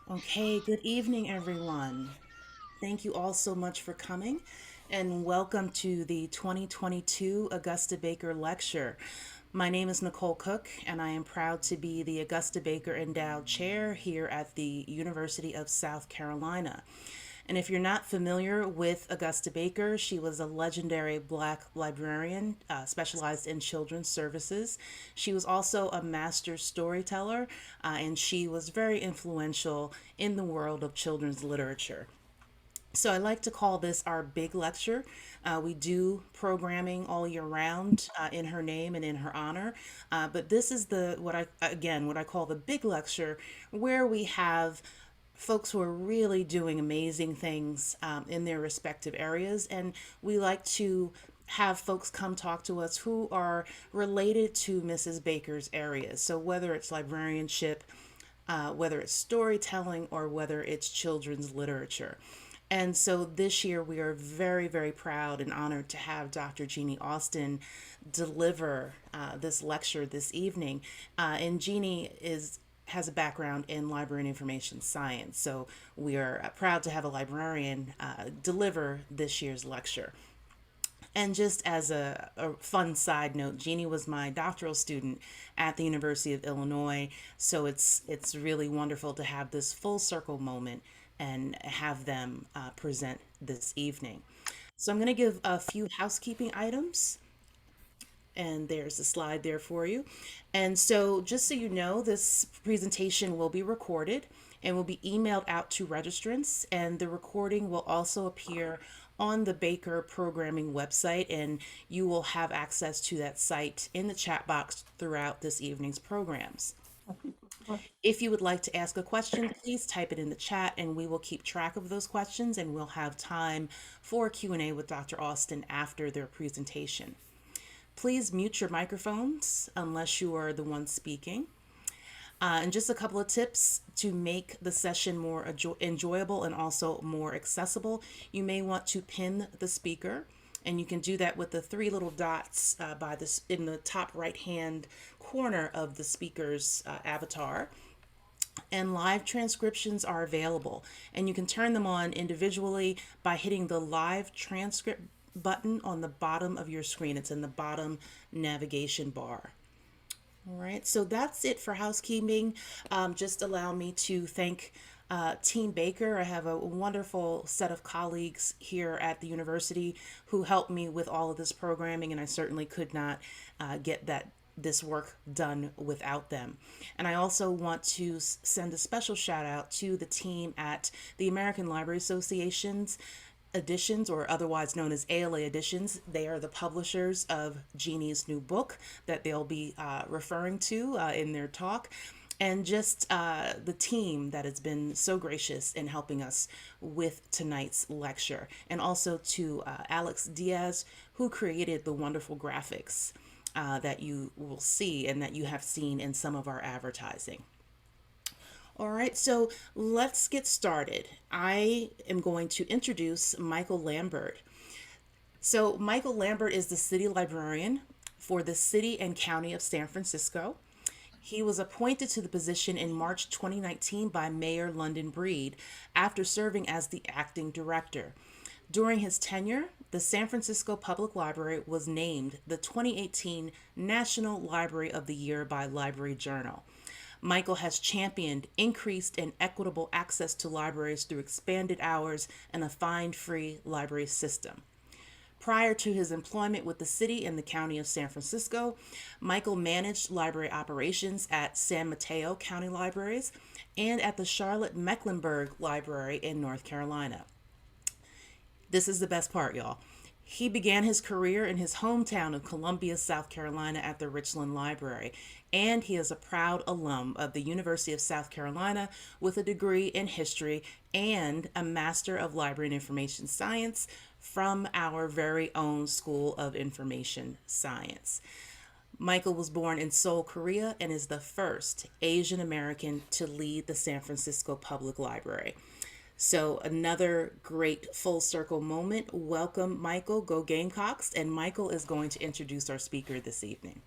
Okay, good evening, everyone. Thank you all so much for coming, and welcome to the 2022 Augusta Baker Lecture. My name is Nicole Cook, and I am proud to be the Augusta Baker Endowed Chair here at the University of South Carolina. And if you're not familiar with Augusta Baker, she was a legendary Black librarian specialized in children's services. She was also a master storyteller, and she was very influential in the world of children's literature. So I like to call this our big lecture. We do programming all year round in her name and in her honor, but this is the what I call the big lecture, where we have folks who are really doing amazing things in their respective areas, and we like to have folks come talk to us who are related to Mrs. Baker's areas. So whether it's librarianship, whether it's storytelling, or whether it's children's literature. And so this year we are very, very proud and honored to have Dr. Jeanie Austin deliver this lecture this evening. And Jeanie has a background in library and information science, so we are proud to have a librarian deliver this year's lecture. And just as a fun side note, Jeannie was my doctoral student at the University of Illinois, so it's really wonderful to have this full circle moment and have them present this evening. So I'm going to give a few housekeeping items, and there's a slide there for you. And so, just so you know, this presentation will be recorded and will be emailed out to registrants, and the recording will also appear on the Baker programming website, and you will have access to that site in the chat box throughout this evening's programs. If you would like to ask a question, please type it in the chat and we will keep track of those questions, and we'll have time for Q&A with Dr. Austin after their presentation. Please mute your microphones unless you are the one speaking. And just a couple of tips to make the session more enjoyable and also more accessible. You may want to pin the speaker, and you can do that with the three little dots by this in the top right hand corner of the speaker's avatar. And live transcriptions are available, and you can turn them on individually by hitting the live transcript button on the bottom of your screen. It's in the bottom navigation bar. All right, so that's it for housekeeping. Just allow me to thank Team Baker. I have a wonderful set of colleagues here at the university who helped me with all of this programming, and I certainly could not get this work done without them. And I also want to send a special shout out to the team at the American Library Association's Editions, or otherwise known as ALA Editions. They are the publishers of Jeannie's new book that they'll be referring to in their talk. And just the team that has been so gracious in helping us with tonight's lecture. And also to Alex Diaz, who created the wonderful graphics that you will see and that you have seen in some of our advertising. All right, so let's get started. I am going to introduce Michael Lambert. So, Michael Lambert is the city librarian for the city and county of San Francisco. He was appointed to the position in March 2019 by Mayor London Breed after serving as the acting director. During his tenure, the San Francisco Public Library was named the 2018 National Library of the Year by Library Journal. Michael has championed increased and equitable access to libraries through expanded hours and a fine-free library system. Prior to his employment with the city and the county of San Francisco, Michael managed library operations at San Mateo County Libraries and at the Charlotte Mecklenburg Library in North Carolina. This is the best part, y'all. He began his career in his hometown of Columbia, South Carolina at the Richland Library, and he is a proud alum of the University of South Carolina with a degree in history and a Master of Library and Information Science from our very own School of Information Science. Michael was born in Seoul, Korea, and is the first Asian American to lead the San Francisco Public Library. So, another great full circle moment. Welcome, Michael. Go Gamecocks. And Michael is going to introduce our speaker this evening.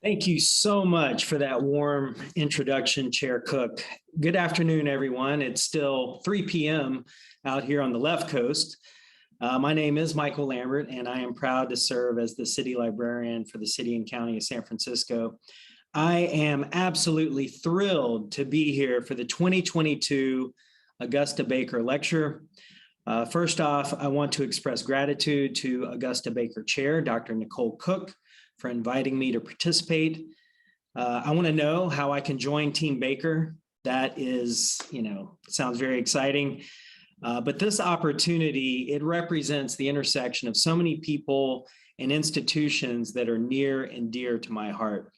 Thank you so much for that warm introduction, Chair Cook. Good afternoon, everyone. It's still 3 p.m. out here on the left coast. My name is Michael Lambert, and I am proud to serve as the City Librarian for the City and County of San Francisco. I am absolutely thrilled to be here for the 2022 Augusta Baker Lecture. First off, I want to express gratitude to Augusta Baker Chair, Dr. Nicole Cook, for inviting me to participate. I want to know how I can join Team Baker. That is, sounds very exciting. But this opportunity, it represents the intersection of so many people and institutions that are near and dear to my heart.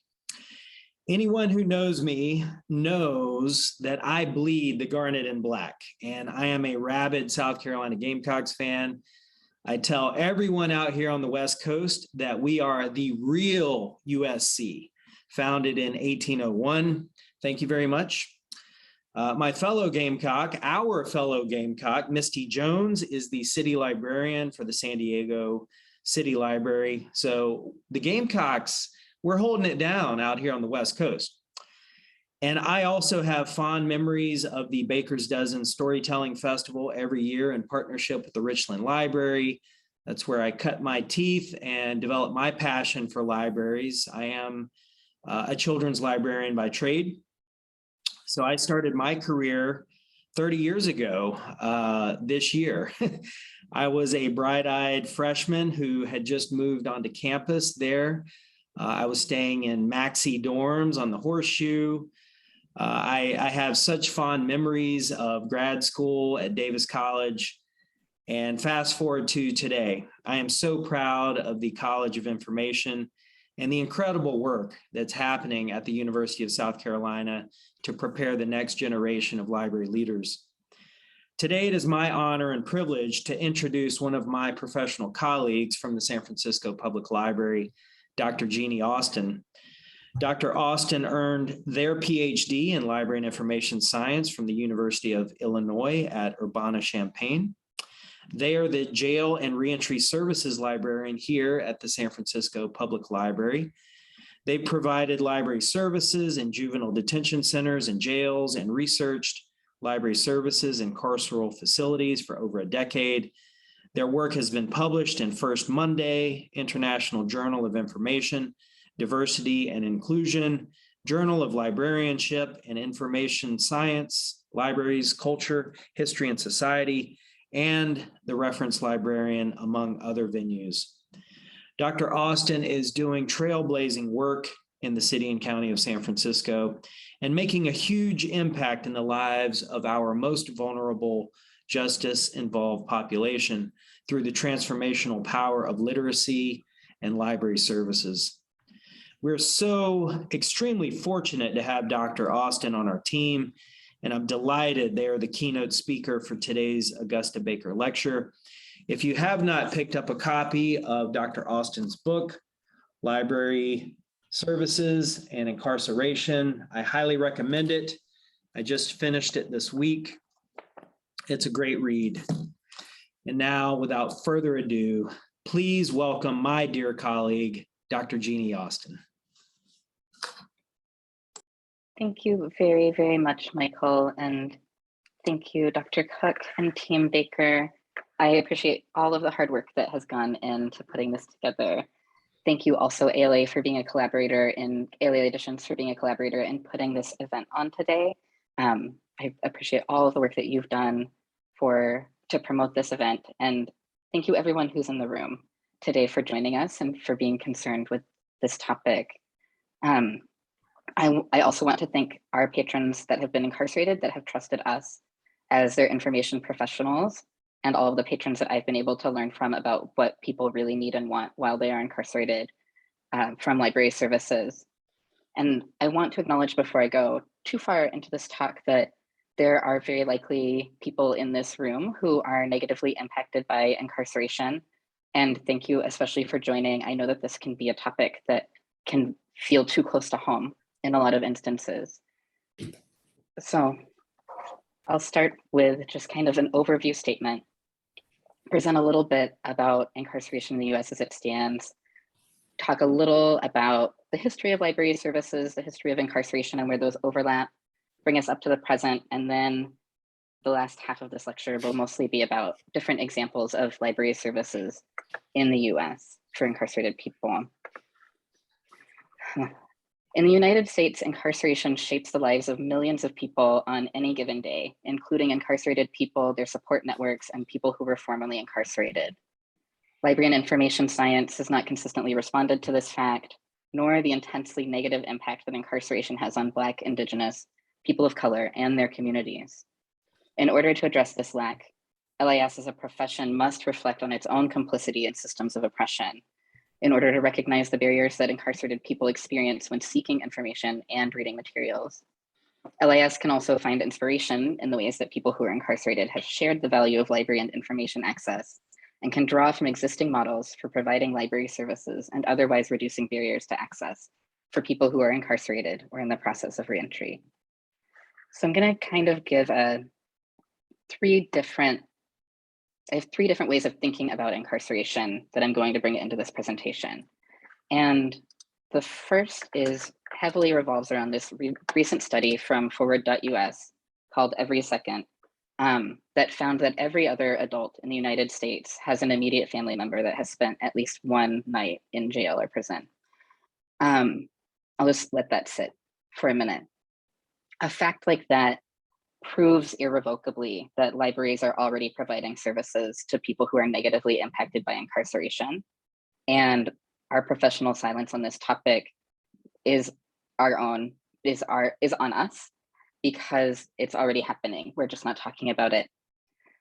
Anyone who knows me knows that I bleed the garnet and black, and I am a rabid South Carolina Gamecocks fan. I tell everyone out here on the West Coast that we are the real USC, founded in 1801. Thank you very much. My fellow Gamecock, our fellow Gamecock, Misty Jones, is the city librarian for the San Diego City Library. So the Gamecocks, we're holding it down out here on the West Coast. And I also have fond memories of the Baker's Dozen Storytelling Festival every year in partnership with the Richland Library. That's where I cut my teeth and developed my passion for libraries. I am a children's librarian by trade. So I started my career 30 years ago this year. I was a bright-eyed freshman who had just moved onto campus there. I was staying in maxi dorms on the Horseshoe. I have such fond memories of grad school at Davis College. And fast forward to today, I am so proud of the College of Information and the incredible work that's happening at the University of South Carolina to prepare the next generation of library leaders. Today, it is my honor and privilege to introduce one of my professional colleagues from the San Francisco Public Library, Dr. Jeanie Austin. Dr. Austin earned their PhD in Library and Information Science from the University of Illinois at Urbana-Champaign. They are the Jail and Reentry Services Librarian here at the San Francisco Public Library. They provided library services in juvenile detention centers and jails and researched library services in carceral facilities for over a decade. Their work has been published in First Monday, International Journal of Information, Diversity and Inclusion, Journal of Librarianship and Information Science, Libraries, Culture, History, and Society, and the Reference Librarian, among other venues. Dr. Austin is doing trailblazing work in the city and county of San Francisco and making a huge impact in the lives of our most vulnerable justice-involved population through the transformational power of literacy and library services. We're so extremely fortunate to have Dr. Austin on our team, and I'm delighted they are the keynote speaker for today's Augusta Baker Lecture. If you have not picked up a copy of Dr. Austin's book, Library Services and Incarceration, I highly recommend it. I just finished it this week. It's a great read. And now, without further ado, please welcome my dear colleague, Dr. Jeanie Austin. Thank you very, very much, Michael. And thank you, Dr. Cook and Team Baker. I appreciate all of the hard work that has gone into putting this together. Thank you also, ALA, for being a collaborator in ALA Editions, for being a collaborator in putting this event on today. I appreciate all of the work that you've done to promote this event. And thank you everyone who's in the room today for joining us and for being concerned with this topic. I also want to thank our patrons that have been incarcerated, that have trusted us as their information professionals, and all of the patrons that I've been able to learn from about what people really need and want while they are incarcerated from library services. And I want to acknowledge before I go too far into this talk that there are very likely people in this room who are negatively impacted by incarceration. And thank you especially for joining. I know that this can be a topic that can feel too close to home in a lot of instances. So I'll start with just kind of an overview statement, present a little bit about incarceration in the US as it stands, talk a little about the history of library services, the history of incarceration and where those overlap, bring us up to the present, and then the last half of this lecture will mostly be about different examples of library services in the US for incarcerated people. In the United States, incarceration shapes the lives of millions of people on any given day, including incarcerated people, their support networks, and people who were formerly incarcerated. Library and information science has not consistently responded to this fact, nor the intensely negative impact that incarceration has on Black, Indigenous, people of color, and their communities. In order to address this lack, LIS as a profession must reflect on its own complicity in systems of oppression in order to recognize the barriers that incarcerated people experience when seeking information and reading materials. LIS can also find inspiration in the ways that people who are incarcerated have shared the value of library and information access and can draw from existing models for providing library services and otherwise reducing barriers to access for people who are incarcerated or in the process of reentry. So I'm gonna kind of give I have three different ways of thinking about incarceration that I'm going to bring into this presentation. And the first heavily revolves around this recent study from forward.us called Every Second that found that every other adult in the United States has an immediate family member that has spent at least one night in jail or prison. I'll just let that sit for a minute. A fact like that proves irrevocably that libraries are already providing services to people who are negatively impacted by incarceration. And our professional silence on this topic is on us because it's already happening. We're just not talking about it.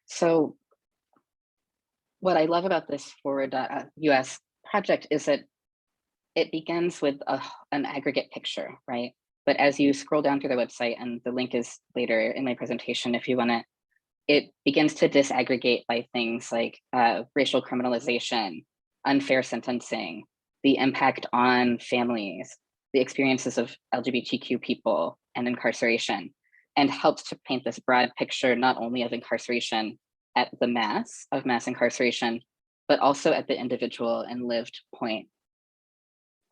So what I love about this forward.us project is that it begins with an aggregate picture, right? But as you scroll down through the website, and the link is later in my presentation if you want it begins to disaggregate by things like racial criminalization, unfair sentencing, the impact on families, the experiences of LGBTQ people and incarceration, and helps to paint this broad picture not only of incarceration at the mass incarceration, but also at the individual and lived point.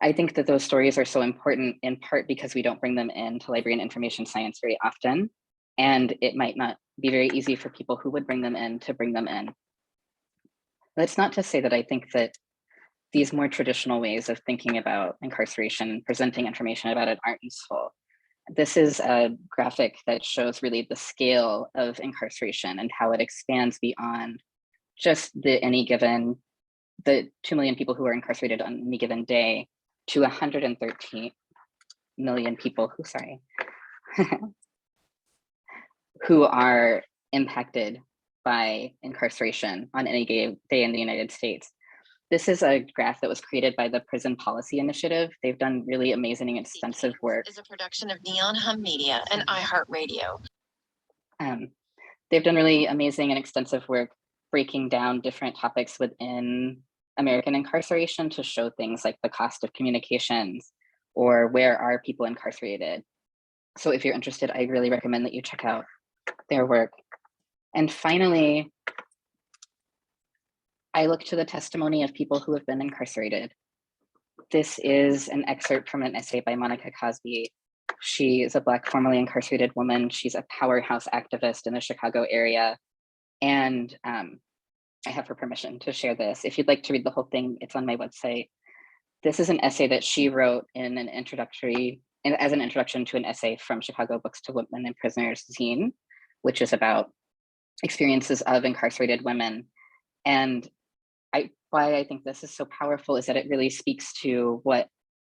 I think that those stories are so important in part because we don't bring them into library and information science very often, and it might not be very easy for people who would bring them in to bring them in. That's not to say that I think that these more traditional ways of thinking about incarceration, presenting information about it aren't useful. This is a graphic that shows really the scale of incarceration and how it expands beyond just the 2 million people who are incarcerated on any given day to 113 million people who are impacted by incarceration on any day in the United States. This is a graph that was created by the Prison Policy Initiative. They've done really amazing and extensive work. Is a production of Neon Hum Media and iHeartRadio. They've done really amazing and extensive work breaking down different topics within American incarceration to show things like the cost of communications or where are people incarcerated. So if you're interested, I really recommend that you check out their work. And finally, I look to the testimony of people who have been incarcerated. This is an excerpt from an essay by Monica Cosby. She is a Black formerly incarcerated woman. She's a powerhouse activist in the Chicago area. And I have her permission to share this. If you'd like to read the whole thing, it's on my website. This is an essay that she wrote as an introduction to an essay from Chicago Books to Women and Prisoners zine, which is about experiences of incarcerated women. And why I think this is so powerful is that it really speaks to what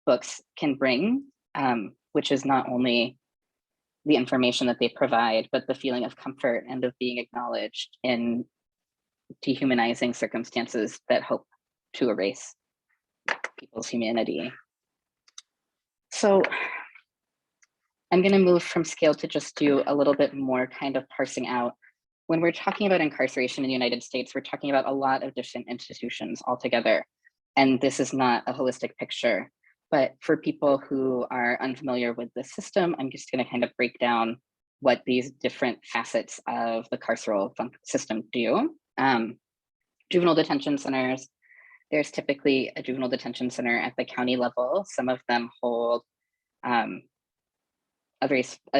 books can bring, which is not only the information that they provide, but the feeling of comfort and of being acknowledged in dehumanizing circumstances that hope to erase people's humanity. So I'm going to move from scale to just do a little bit more kind of parsing out. When we're talking about incarceration in the United States, we're talking about a lot of different institutions altogether. And this is not a holistic picture. But for people who are unfamiliar with the system, I'm just going to kind of break down what these different facets of the carceral system do. Juvenile detention centers, There's typically a juvenile detention center at the county level. Some of them hold a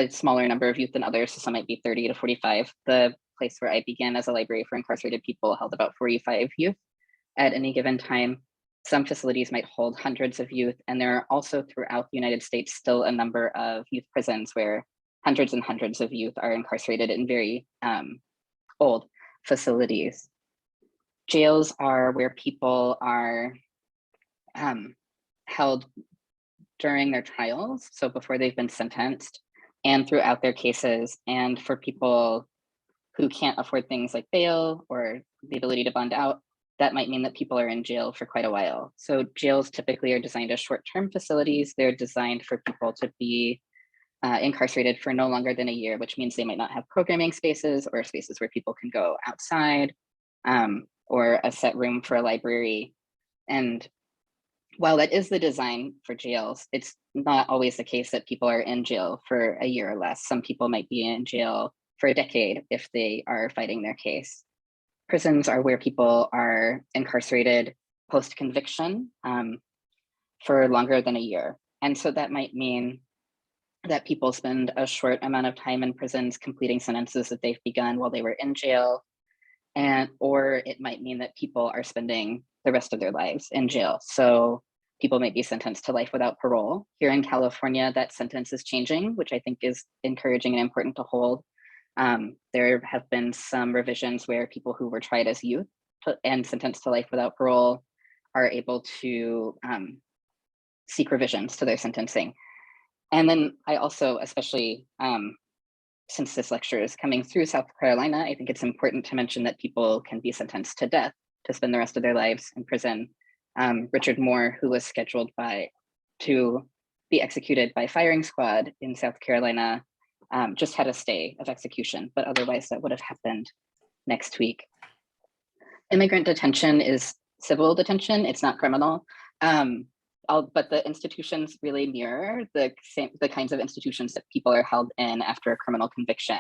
smaller number of youth than others, so some might be 30 to 45. The place where I began as a library for incarcerated people held about 45 youth at any given time. Some facilities might hold hundreds of youth, and there are also throughout the United States still a number of youth prisons where hundreds and hundreds of youth are incarcerated in very old facilities. Jails are where people are held during their trials, so before they've been sentenced, and throughout their cases. And for people who can't afford things like bail or the ability to bond out, that might mean that people are in jail for quite a while. So jails typically are designed as short-term facilities. They're designed for people to be incarcerated for no longer than a year, which means they might not have programming spaces or spaces where people can go outside, or a set room for a library. And while that is the design for jails, it's not always the case that people are in jail for a year or less. Some people might be in jail for a decade if they are fighting their case. Prisons are where people are incarcerated post-conviction for longer than a year. And so that might mean that people spend a short amount of time in prisons completing sentences that they've begun while they were in jail. Or it might mean that people are spending the rest of their lives in jail. So people may be sentenced to life without parole. Here in California, that sentence is changing, which I think is encouraging and important to hold. There have been some revisions where people who were tried as youth and sentenced to life without parole are able to seek revisions to their sentencing. And then I also, especially since this lecture is coming through South Carolina, I think it's important to mention that people can be sentenced to death to spend the rest of their lives in prison. Richard Moore, who was scheduled to be executed by firing squad in South Carolina, just had a stay of execution, but otherwise that would have happened next week. Immigrant detention is civil detention, it's not criminal. But the institutions really mirror the kinds of institutions that people are held in after a criminal conviction.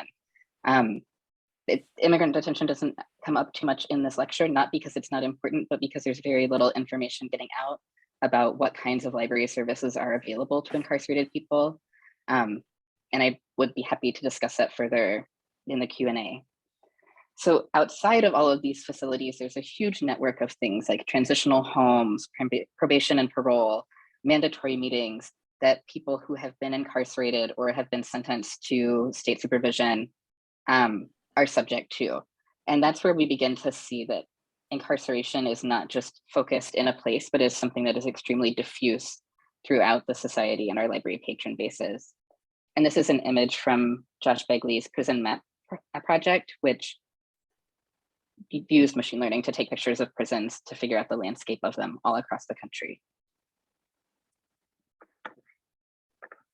Immigrant detention doesn't come up too much in this lecture, not because it's not important, but because there's very little information getting out about what kinds of library services are available to incarcerated people. And I would be happy to discuss that further in the Q&A. So outside of all of these facilities, there's a huge network of things like transitional homes, probation and parole, mandatory meetings that people who have been incarcerated or have been sentenced to state supervision are subject to. And that's where we begin to see that incarceration is not just focused in a place, but is something that is extremely diffuse throughout the society and our library patron bases. And this is an image from Josh Begley's Prison Map project, which used machine learning to take pictures of prisons to figure out the landscape of them all across the country.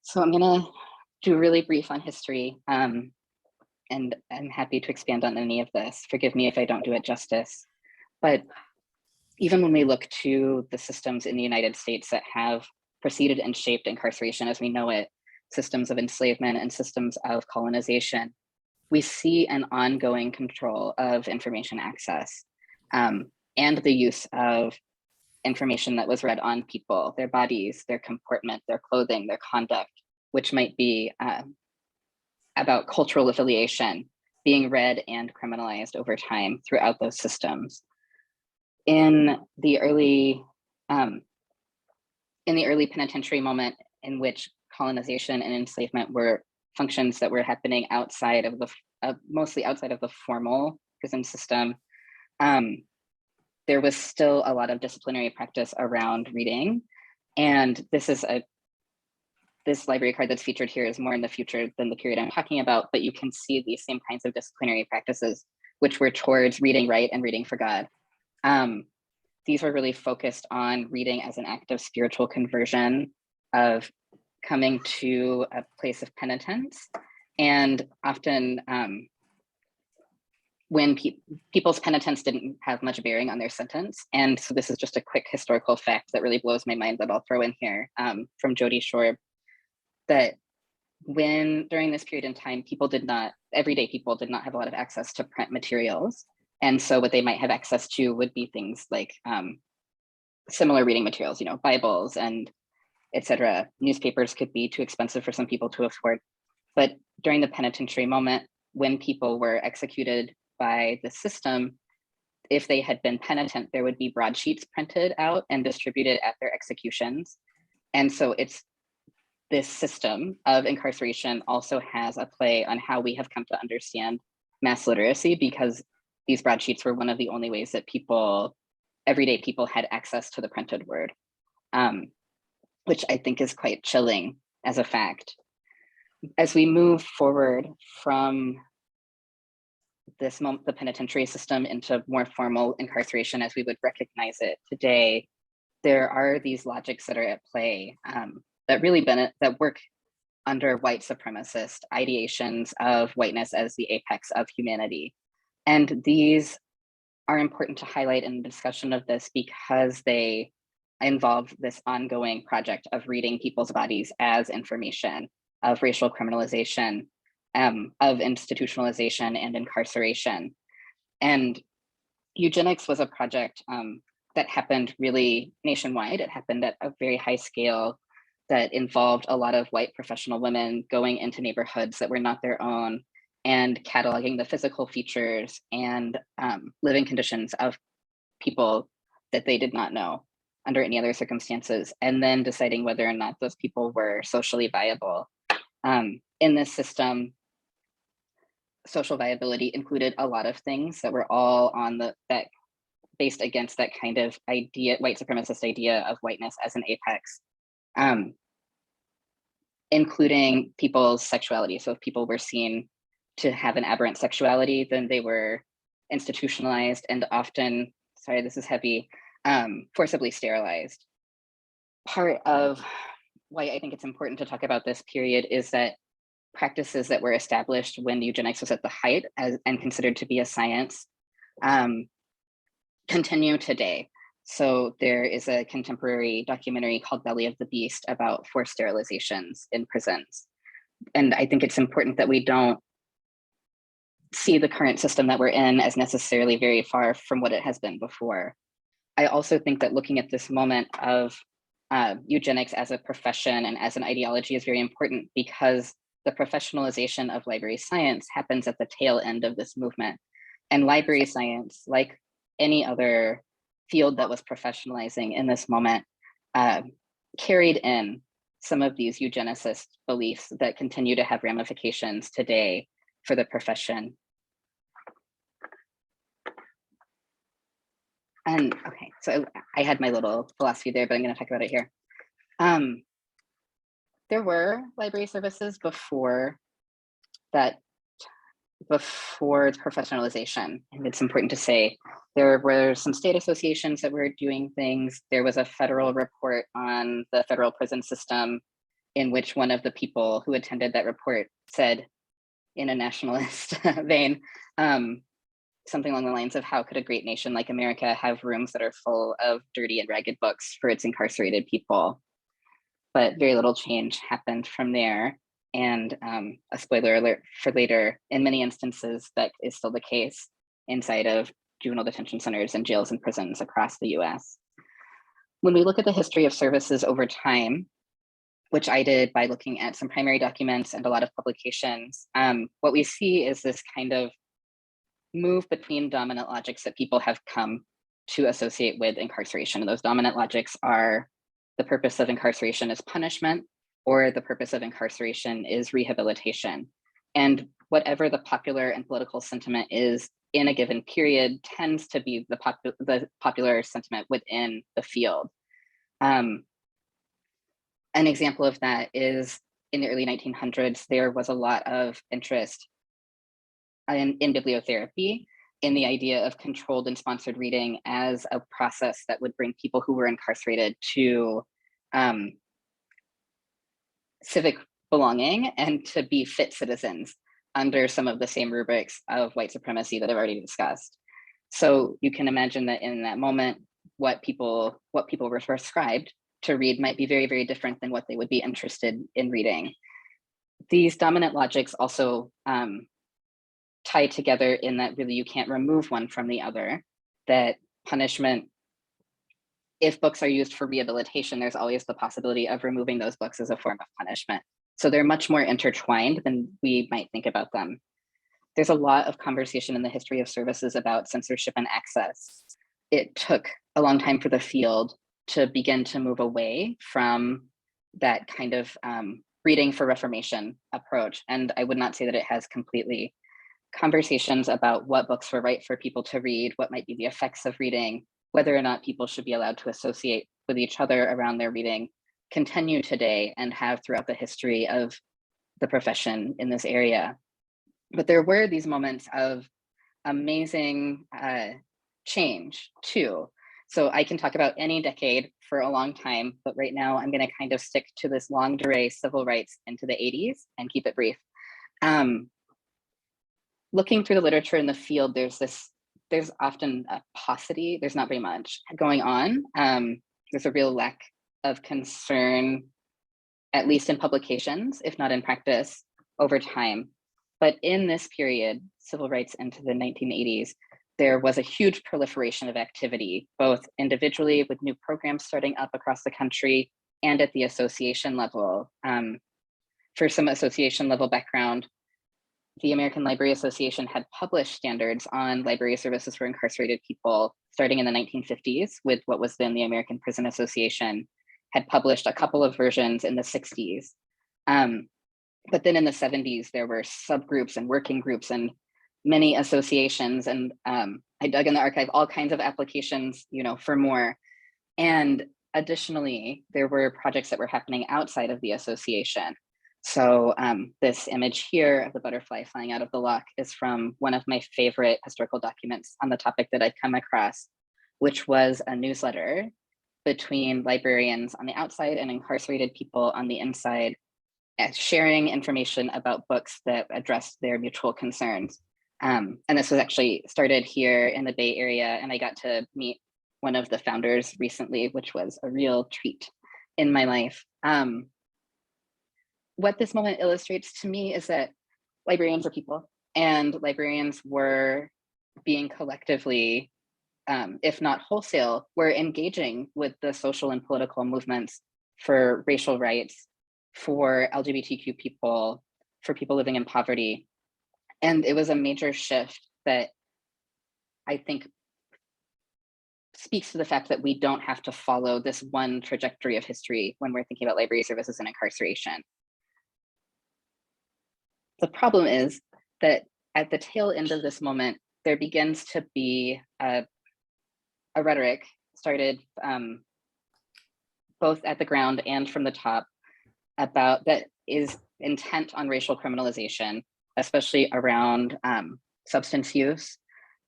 So I'm gonna do really brief on history, and I'm happy to expand on any of this. Forgive me if I don't do it justice. But even when we look to the systems in the United States that have preceded and shaped incarceration as we know it, systems of enslavement and systems of colonization, we see an ongoing control of information access and the use of information that was read on people, their bodies, their comportment, their clothing, their conduct, which might be about cultural affiliation being read and criminalized over time throughout those systems. In the early penitentiary moment in which colonization and enslavement were functions that were happening outside of mostly outside of the formal prison system, there was still a lot of disciplinary practice around reading. And this library card that's featured here is more in the future than the period I'm talking about, but you can see these same kinds of disciplinary practices, which were towards reading right and reading for God. These were really focused on reading as an act of spiritual conversion, of coming to a place of penitence. And often when people's penitence didn't have much bearing on their sentence. And so this is just a quick historical fact that really blows my mind that I'll throw in here from Jody Shorb, that during this period in time, everyday people did not have a lot of access to print materials. And so what they might have access to would be things like similar reading materials, Bibles and etc. Newspapers could be too expensive for some people to afford. But during the penitentiary moment, when people were executed by the system, if they had been penitent, there would be broadsheets printed out and distributed at their executions. And so it's this system of incarceration also has a play on how we have come to understand mass literacy, because these broadsheets were one of the only ways that everyday people had access to the printed word, which I think is quite chilling as a fact. As we move forward from this moment, the penitentiary system, into more formal incarceration as we would recognize it today, there are these logics that are at play that work under white supremacist ideations of whiteness as the apex of humanity. And these are important to highlight in the discussion of this because they involve this ongoing project of reading people's bodies as information, of racial criminalization, of institutionalization and incarceration. And eugenics was a project that happened really nationwide. It happened at a very high scale that involved a lot of white professional women going into neighborhoods that were not their own and cataloging the physical features and living conditions of people that they did not know under any other circumstances, and then deciding whether or not those people were socially viable. In this system, social viability included a lot of things that were all on that based against that kind of idea, white supremacist idea of whiteness as an apex, including people's sexuality. So if people were seen to have an aberrant sexuality, then they were institutionalized and often, sorry, this is heavy, forcibly sterilized. Part of why I think it's important to talk about this period is that practices that were established when eugenics was at the height and considered to be a science continue today. So there is a contemporary documentary called Belly of the Beast about forced sterilizations in prisons. And I think it's important that we don't see the current system that we're in as necessarily very far from what it has been before. I also think that looking at this moment of eugenics as a profession and as an ideology is very important, because the professionalization of library science happens at the tail end of this movement. And library science, like any other field that was professionalizing in this moment, carried in some of these eugenicist beliefs that continue to have ramifications today for the profession. And okay, so I had my little philosophy there, but I'm going to talk about it here. There were library services before professionalization. And it's important to say there were some state associations that were doing things. There was a federal report on the federal prison system in which one of the people who attended that report said, in a nationalist vein, something along the lines of, how could a great nation like America have rooms that are full of dirty and ragged books for its incarcerated people? But very little change happened from there. And a spoiler alert for later, in many instances, that is still the case inside of juvenile detention centers and jails and prisons across the US. When we look at the history of services over time, which I did by looking at some primary documents and a lot of publications, what we see is this kind of move between dominant logics that people have come to associate with incarceration. And those dominant logics are the purpose of incarceration is punishment, or the purpose of incarceration is rehabilitation. And whatever the popular and political sentiment is in a given period tends to be the popular sentiment within the field. An example of that is in the early 1900s, there was a lot of interest in bibliotherapy, in the idea of controlled and sponsored reading as a process that would bring people who were incarcerated to civic belonging and to be fit citizens under some of the same rubrics of white supremacy that I've already discussed. So you can imagine that in that moment, what people were prescribed to read might be very, very different than what they would be interested in reading. These dominant logics also tie together in that really you can't remove one from the other, that punishment if books are used for rehabilitation, there's always the possibility of removing those books as a form of punishment. So they're much more intertwined than we might think about them. There's a lot of conversation in the history of services about censorship and access. It took a long time for the field to begin to move away from that kind of reading for reformation approach. And I would not say that it has completely. Conversations about what books were right for people to read, what might be the effects of reading, whether or not people should be allowed to associate with each other around their reading, continue today and have throughout the history of the profession in this area. But there were these moments of amazing change too. So I can talk about any decade for a long time, but right now I'm going to kind of stick to this longue durée civil rights into the 80s and keep it brief. Looking through the literature in the field, there's often a paucity. There's not very much going on. There's a real lack of concern, at least in publications, if not in practice, over time. But in this period, civil rights into the 1980s, there was a huge proliferation of activity, both individually with new programs starting up across the country and at the association level. For some association level background, the American Library Association had published standards on library services for incarcerated people starting in the 1950s with what was then the American Prison Association, had published a couple of versions in the 60s. But then in the 70s, there were subgroups and working groups and many associations. And I dug in the archive, all kinds of applications, for more. And additionally, there were projects that were happening outside of the association. So this image here of the butterfly flying out of the lock is from one of my favorite historical documents on the topic that I'd come across, which was a newsletter between librarians on the outside and incarcerated people on the inside, sharing information about books that addressed their mutual concerns. And this was actually started here in the Bay Area, and I got to meet one of the founders recently, which was a real treat in my life. What this moment illustrates to me is that librarians are people, and librarians were being collectively, if not wholesale, were engaging with the social and political movements for racial rights, for LGBTQ people, for people living in poverty. And it was a major shift that I think speaks to the fact that we don't have to follow this one trajectory of history when we're thinking about library services and incarceration. The problem is that at the tail end of this moment, there begins to be a rhetoric started both at the ground and from the top about that is intent on racial criminalization, especially around substance use,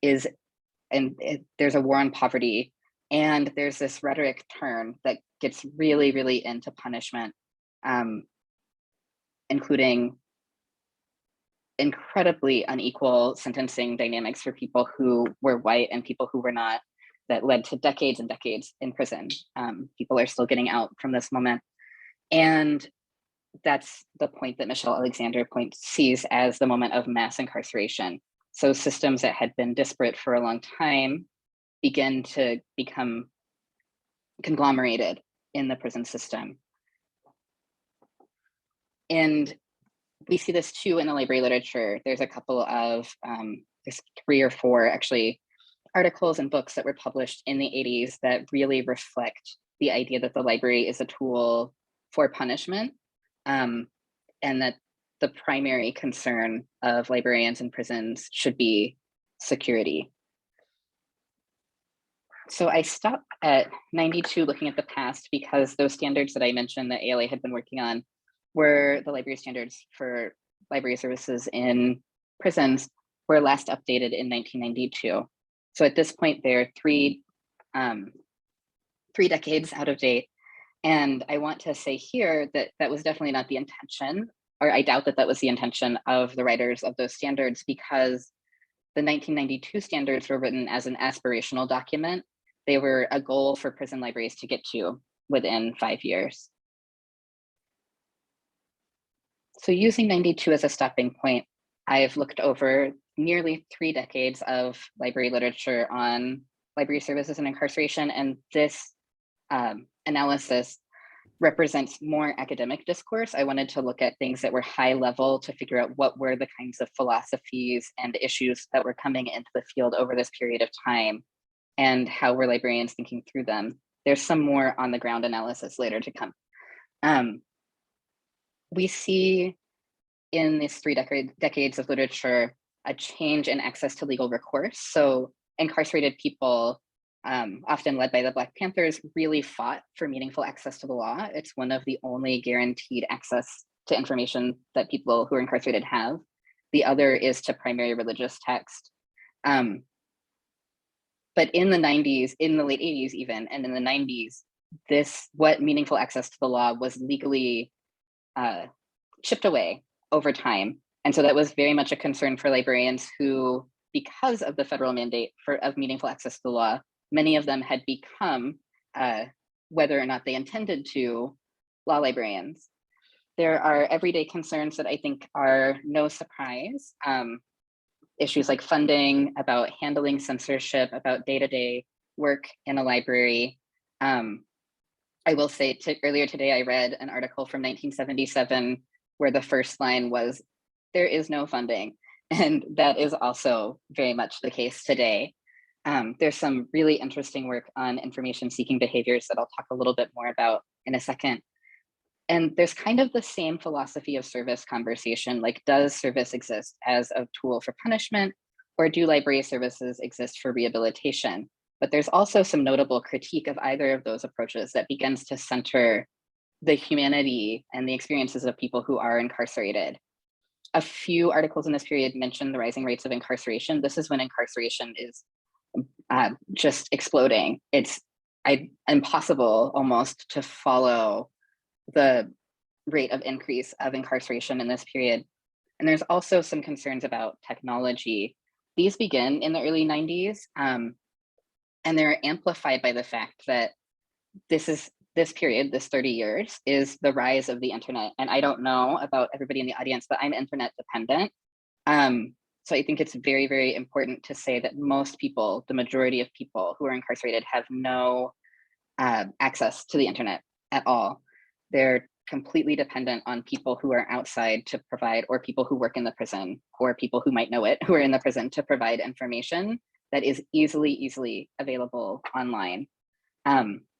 there's a war on poverty, and there's this rhetoric turn that gets really, really into punishment, including incredibly unequal sentencing dynamics for people who were white and people who were not, that led to decades and decades in prison. People are still getting out from this moment. And that's the point that Michelle Alexander sees as the moment of mass incarceration. So systems that had been disparate for a long time begin to become conglomerated in the prison system. And we see this too in the library literature. There's a couple of, there's 3 or 4 actually, articles and books that were published in the 80s that really reflect the idea that the library is a tool for punishment, and that the primary concern of librarians in prisons should be security. So I stopped at 92 looking at the past because those standards that I mentioned that ALA had been working on were the library standards for library services in prisons were last updated in 1992. So at this point, they're 3 decades out of date. And I want to say here that that was definitely not the intention, or I doubt that that was the intention of the writers of those standards, because the 1992 standards were written as an aspirational document. They were a goal for prison libraries to get to within 5 years. So using 92 as a stopping point, I've looked over nearly 3 decades of library literature on library services and incarceration, and this analysis represents more academic discourse. I wanted to look at things that were high level to figure out what were the kinds of philosophies and issues that were coming into the field over this period of time, and how were librarians thinking through them. There's some more on the ground analysis later to come. We see in these three decades of literature a change in access to legal recourse. So incarcerated people, often led by the Black Panthers, really fought for meaningful access to the law. It's one of the only guaranteed access to information that people who are incarcerated have. The other is to primary religious text. But in the 90s, in the late 80s even, and in the 90s, what meaningful access to the law was legally chipped away over time. And so that was very much a concern for librarians who, because of the federal mandate of meaningful access to the law, many of them had become, whether or not they intended to, law librarians. There are everyday concerns that I think are no surprise. Issues like funding, about handling censorship, about day-to-day work in a library. I will say earlier today, I read an article from 1977 where the first line was, "There is no funding." And that is also very much the case today. There's some really interesting work on information seeking behaviors that I'll talk a little bit more about in a second. And there's kind of the same philosophy of service conversation, like, does service exist as a tool for punishment, or do library services exist for rehabilitation? But there's also some notable critique of either of those approaches that begins to center the humanity and the experiences of people who are incarcerated. A few articles in this period mention the rising rates of incarceration. This is when incarceration is just exploding. It's impossible almost to follow the rate of increase of incarceration in this period. And there's also some concerns about technology. These begin in the early 90s, and they're amplified by the fact that this period, this 30 years, is the rise of the internet. And I don't know about everybody in the audience, but I'm internet dependent. So I think it's very, very important to say that most people, the majority of people who are incarcerated, have no access to the internet at all. They're completely dependent on people who are outside to provide, or people who work in the prison, or people who might know it, who are in the prison, to provide information that is easily available online.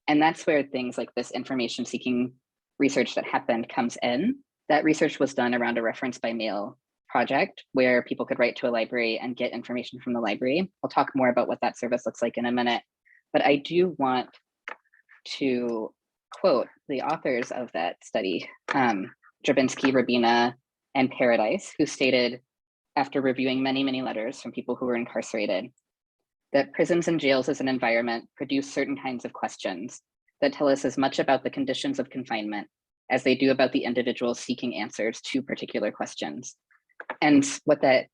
And that's where things like this information seeking research that happened comes in. That research was done around a reference by mail project where people could write to a library and get information from the library. I'll talk more about what that service looks like in a minute, but I do want to quote the authors of that study, Drabinski, Rabina, and Paradise, who stated, after reviewing many letters from people who were incarcerated, that prisons and jails as an environment produce certain kinds of questions that tell us as much about the conditions of confinement as they do about the individuals seeking answers to particular questions. And what that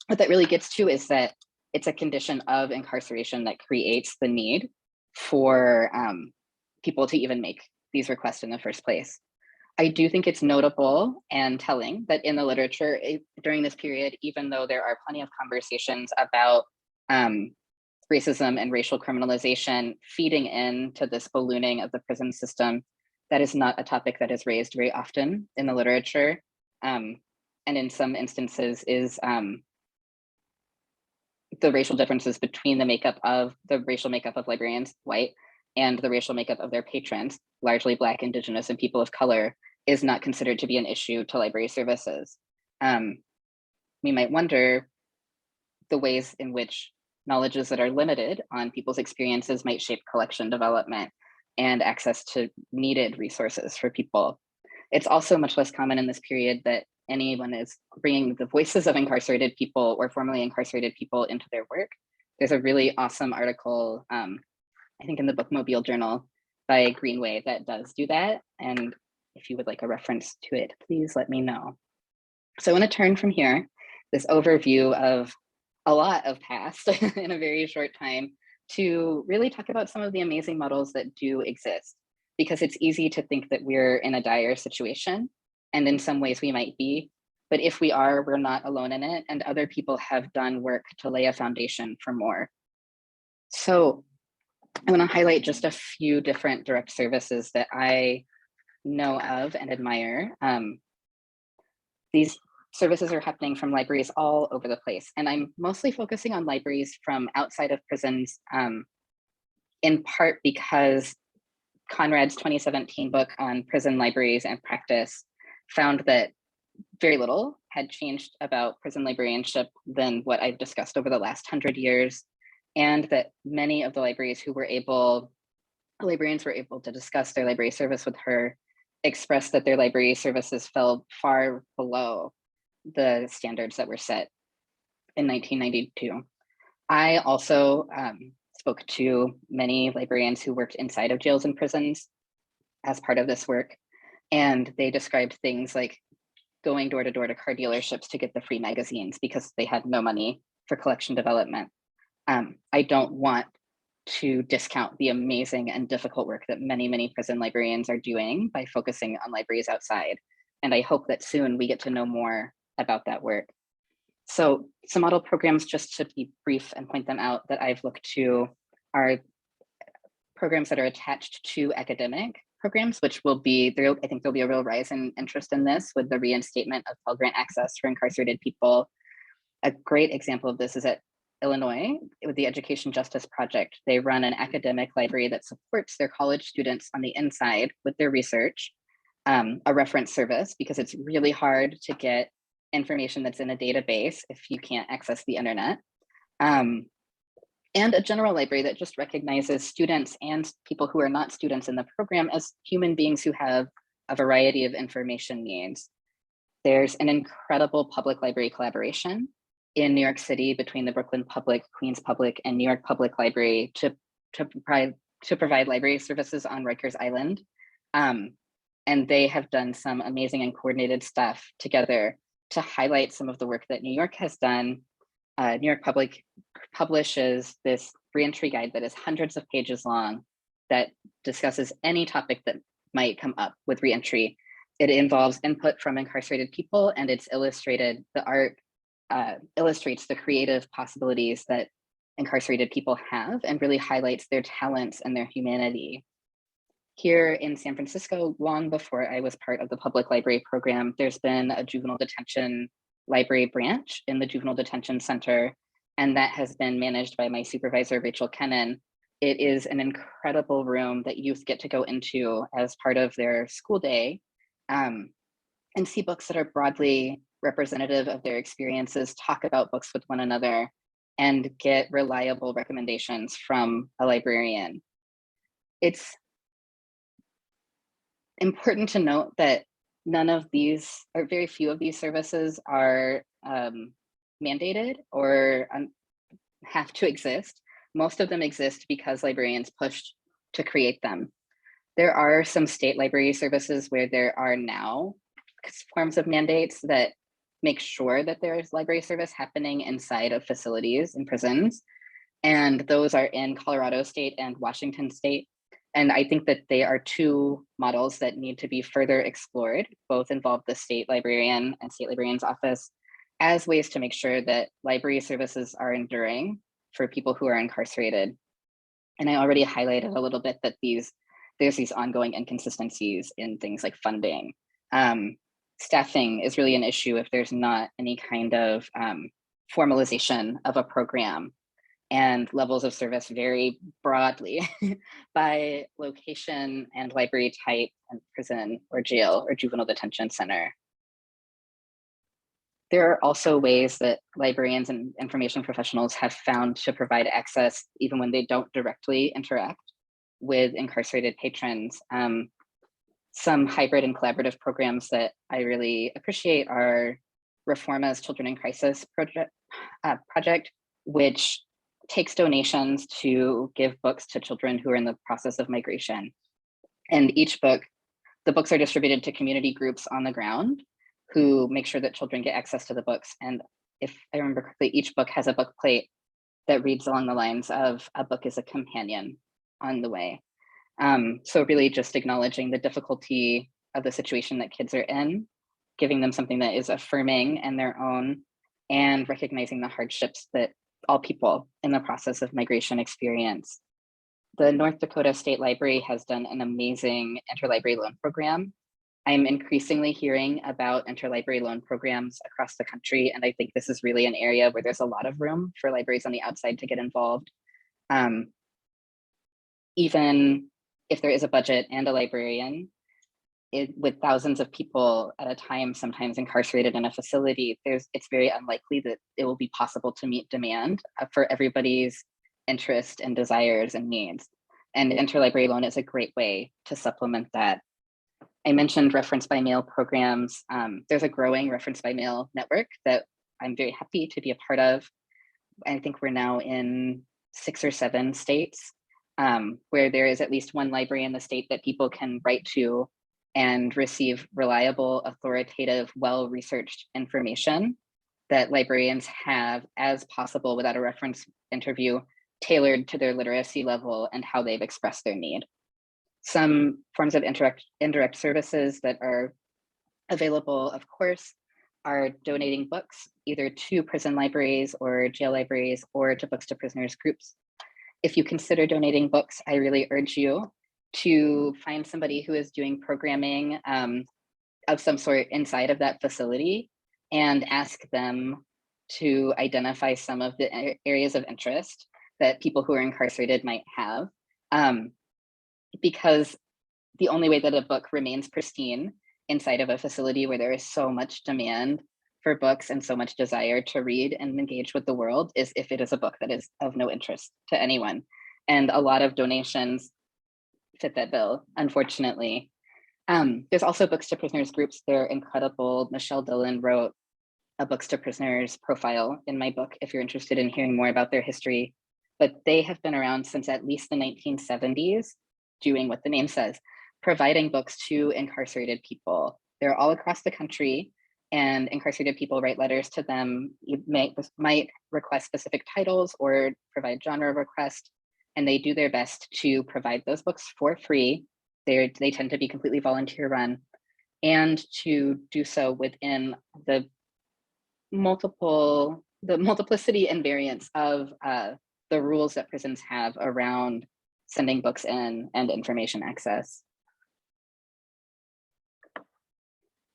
really gets to is that it's a condition of incarceration that creates the need for people to even make these requests in the first place. I do think it's notable and telling that in the literature during this period, even though there are plenty of conversations about racism and racial criminalization feeding into this ballooning of the prison system, that is not a topic that is raised very often in the literature. And in some instances is the racial differences between the racial makeup of librarians, white, and the racial makeup of their patrons, largely Black, Indigenous, and people of color, is not considered to be an issue to library services. We might wonder the ways in which knowledges that are limited on people's experiences might shape collection development and access to needed resources for people. It's also much less common in this period that anyone is bringing the voices of incarcerated people or formerly incarcerated people into their work. There's a really awesome article, I think in the Bookmobile Journal by Greenway, that does do that. And if you would like a reference to it, please let me know. So I want to turn from here, this overview of a lot of past in a very short time, to really talk about some of the amazing models that do exist, because it's easy to think that we're in a dire situation, and in some ways we might be, but if we are, we're not alone in it, and other people have done work to lay a foundation for more. So I want to highlight just a few different direct services that I know of and admire. These services are happening from libraries all over the place, and I'm mostly focusing on libraries from outside of prisons, in part because Conrad's 2017 book on prison libraries and practice found that very little had changed about prison librarianship than what I've discussed over the last 100 years, and that many of the librarians were able to discuss their library service with her, expressed that their library services fell far below the standards that were set in 1992. I also spoke to many librarians who worked inside of jails and prisons as part of this work, and they described things like going door to door to car dealerships to get the free magazines because they had no money for collection development. I don't want to discount the amazing and difficult work that many prison librarians are doing by focusing on libraries outside. And I hope that soon we get to know more about that work. So some model programs, just to be brief and point them out, that I've looked to are programs that are attached to academic programs, which will be, I think there'll be a real rise in interest in this with the reinstatement of Pell Grant access for incarcerated people. A great example of this is at Illinois with the Education Justice Project. They run an academic library that supports their college students on the inside with their research, a reference service, because it's really hard to get information that's in a database if you can't access the internet. And a general library that just recognizes students and people who are not students in the program as human beings who have a variety of information needs. There's an incredible public library collaboration in New York City between the Brooklyn Public, Queens Public, and New York Public Library to provide library services on Rikers Island. And they have done some amazing and coordinated stuff together to highlight some of the work that New York has done. New York Public publishes this reentry guide that is hundreds of pages long that discusses any topic that might come up with reentry. It involves input from incarcerated people, and it's illustrated, the art illustrates the creative possibilities that incarcerated people have and really highlights their talents and their humanity. Here in San Francisco, long before I was part of the public library program, there's been a juvenile detention library branch in the Juvenile Detention Center, and that has been managed by my supervisor, Rachel Kennan. It is an incredible room that youth get to go into as part of their school day and see books that are broadly representative of their experiences, talk about books with one another, and get reliable recommendations from a librarian. It's important to note that none of these, or very few of these services are mandated or have to exist. Most of them exist because librarians pushed to create them. There are some state library services where there are now forms of mandates that make sure that there's library service happening inside of facilities in prisons. And those are in Colorado State and Washington State. And I think that they are two models that need to be further explored. Both involve the state librarian and state librarian's office as ways to make sure that library services are enduring for people who are incarcerated. And I already highlighted a little bit that there's these ongoing inconsistencies in things like funding. Staffing is really an issue if there's not any kind of formalization of a program. And levels of service vary broadly by location and library type and prison or jail or juvenile detention center. There are also ways that librarians and information professionals have found to provide access even when they don't directly interact with incarcerated patrons. Some hybrid and collaborative programs that I really appreciate are Reforma's Children in Crisis project, which takes donations to give books to children who are in the process of migration. And each book, the books are distributed to community groups on the ground who make sure that children get access to the books. And if I remember correctly, each book has a book plate that reads along the lines of "a book is a companion on the way." So really just acknowledging the difficulty of the situation that kids are in, giving them something that is affirming and their own, and recognizing the hardships that all people in the process of migration experience. the North Dakota State Library has done an amazing interlibrary loan program. I'm increasingly hearing about interlibrary loan programs across the country, and I think this is really an area where there's a lot of room for libraries on the outside to get involved. Even if there is a budget and a librarian, with thousands of people at a time, sometimes incarcerated in a facility, it's very unlikely that it will be possible to meet demand for everybody's interest and desires and needs. And interlibrary loan is a great way to supplement that. I mentioned reference by mail programs. There's a growing reference by mail network that I'm very happy to be a part of. I think we're now in 6 or 7 states where there is at least one library in the state that people can write to and receive reliable, authoritative, well-researched information that librarians have as possible without a reference interview tailored to their literacy level and how they've expressed their need. Some forms of indirect services that are available, of course, are donating books either to prison libraries or jail libraries or to books to prisoners groups. If you consider donating books, I really urge you to find somebody who is doing programming of some sort inside of that facility and ask them to identify some of the areas of interest that people who are incarcerated might have. Because the only way that a book remains pristine inside of a facility where there is so much demand for books and so much desire to read and engage with the world is if it is a book that is of no interest to anyone. And a lot of donations fit that bill, unfortunately. There's also books to prisoners groups. They're incredible. Michelle Dillon wrote a books to prisoners profile in my book if you're interested in hearing more about their history. But they have been around since at least the 1970s, doing what the name says, providing books to incarcerated people. They're all across the country, and incarcerated people write letters to them. You might request specific titles or provide genre request, and they do their best to provide those books for free. They tend to be completely volunteer run, and to do so within the multiplicity and variance of the rules that prisons have around sending books in and information access.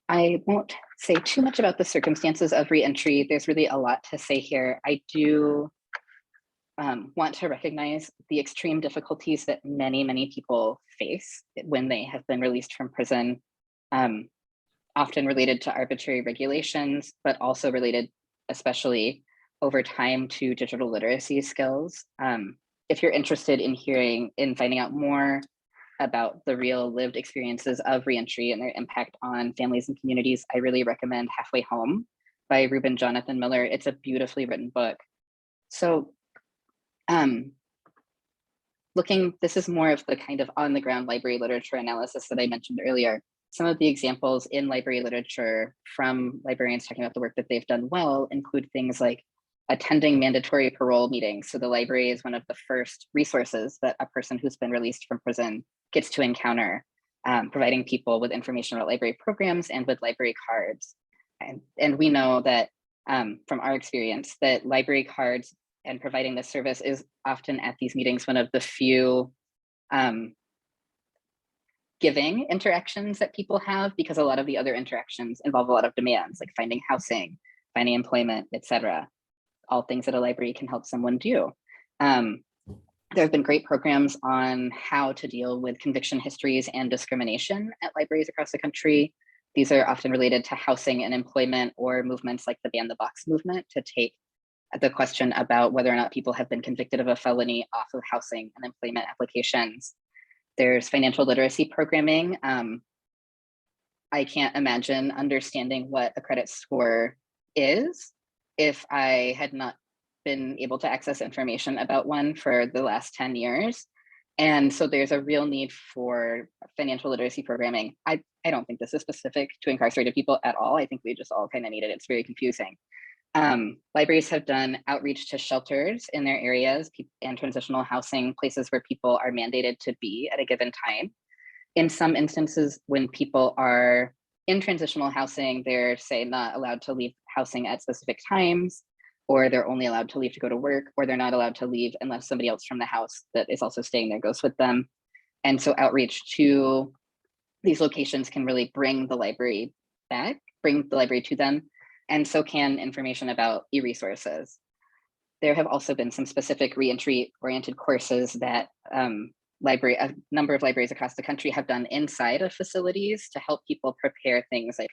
I won't say too much about the circumstances of reentry. There's really a lot to say here. I do want to recognize the extreme difficulties that many people face when they have been released from prison, often related to arbitrary regulations, but also related, especially over time, to digital literacy skills. If you're interested in finding out more about the real lived experiences of reentry and their impact on families and communities, I really recommend Halfway Home by Reuben Jonathan Miller. It's a beautifully written book. So this is more of the kind of on the ground library literature analysis that I mentioned earlier. Some of the examples in library literature from librarians talking about the work that they've done well include things like attending mandatory parole meetings. So the library is one of the first resources that a person who's been released from prison gets to encounter, providing people with information about library programs and with library cards. And we know that from our experience that library cards and providing this service is often at these meetings one of the few giving interactions that people have, because a lot of the other interactions involve a lot of demands, like finding housing, finding employment, etc. All things that a library can help someone do. There have been great programs on how to deal with conviction histories and discrimination at libraries across the country. These are often related to housing and employment, or movements like the Ban the Box movement to take the question about whether or not people have been convicted of a felony off of housing and employment applications. There's financial literacy programming. I can't imagine understanding what a credit score is if I had not been able to access information about one for the last 10 years. And so there's a real need for financial literacy programming. I don't think this is specific to incarcerated people at all. I think we just all kind of need it. It's very confusing. Libraries have done outreach to shelters in their areas and transitional housing, places where people are mandated to be at a given time. In some instances, when people are in transitional housing, they're, say, not allowed to leave housing at specific times. or they're only allowed to leave to go to work, or they're not allowed to leave unless somebody else from the house that is also staying there goes with them. And so outreach to these locations can really bring the library back, bring the library to them, and so can information about e-resources. There have also been some specific reentry oriented courses that a number of libraries across the country have done inside of facilities to help people prepare things like